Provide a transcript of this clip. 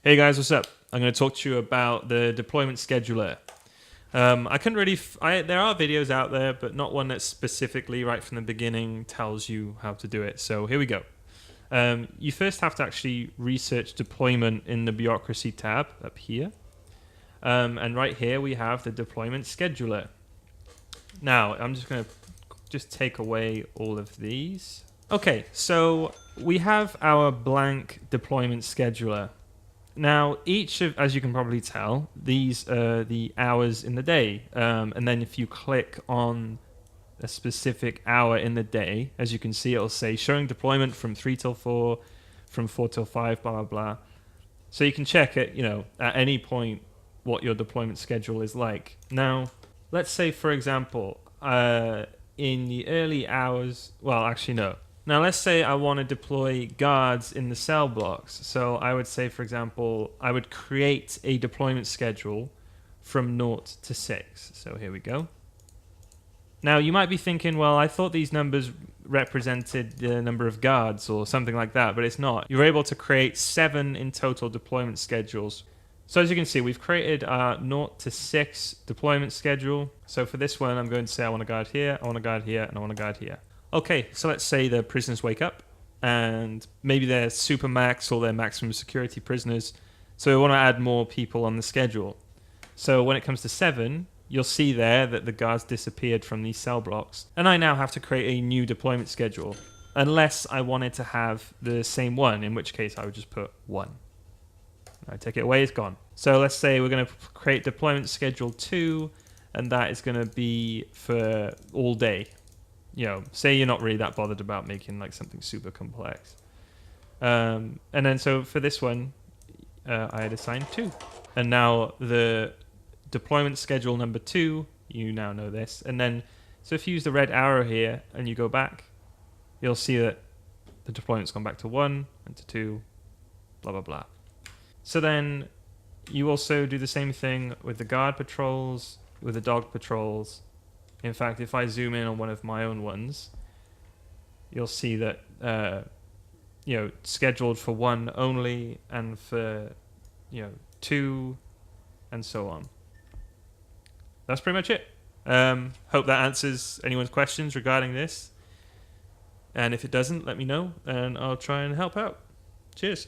Hey guys, what's up? I'm going to talk to you about the deployment scheduler. I couldn't really... there are videos out there, but not one that specifically, right from the beginning, tells you how to do it. So here we go. You first have to actually research deployment in the bureaucracy tab up here. And right here we have the deployment scheduler. Now, I'm just going to take away all of these. Okay, so we have our blank deployment scheduler. Now, each of, as you can probably tell, these are the hours in the day. And then if you click on a specific hour in the day, as you can see, it'll say showing deployment from 3 till 4, from 4 till 5, blah, blah, blah. So you can check it, at any point what your deployment schedule is like. Now, let's say, for example, in the early hours, well, actually, no. Now, let's say I want to deploy guards in the cell blocks. So I would say, for example, I would create a deployment schedule from 0 to 6. So here we go. Now, you might be thinking, well, I thought these numbers represented the number of guards or something like that, but it's not. You're able to create 7 in total deployment schedules. So as you can see, we've created our 0 to 6 deployment schedule. So for this one, I'm going to say I want a guard here, I want a guard here, and I want a guard here. Okay, so let's say the prisoners wake up and maybe they're super max or they're maximum security prisoners. So we want to add more people on the schedule. So when it comes to 7, you'll see there that the guards disappeared from these cell blocks. And I now have to create a new deployment schedule, unless I wanted to have the same one, in which case I would just put 1. I take it away, it's gone. So let's say we're going to create deployment schedule 2, and that is going to be for all day. Say you're not really that bothered about making like something super complex. And then so for this one, I had assigned 2. And now the deployment schedule number 2, you now know this. And then, so if you use the red arrow here and you go back, you'll see that the deployment's gone back to 1 and to 2, blah, blah, blah. So then you also do the same thing with the guard patrols, with the dog patrols. In fact, if I zoom in on one of my own ones, you'll see that, scheduled for 1 only and for, 2 and so on. That's pretty much it. Hope that answers anyone's questions regarding this. And if it doesn't, let me know and I'll try and help out. Cheers.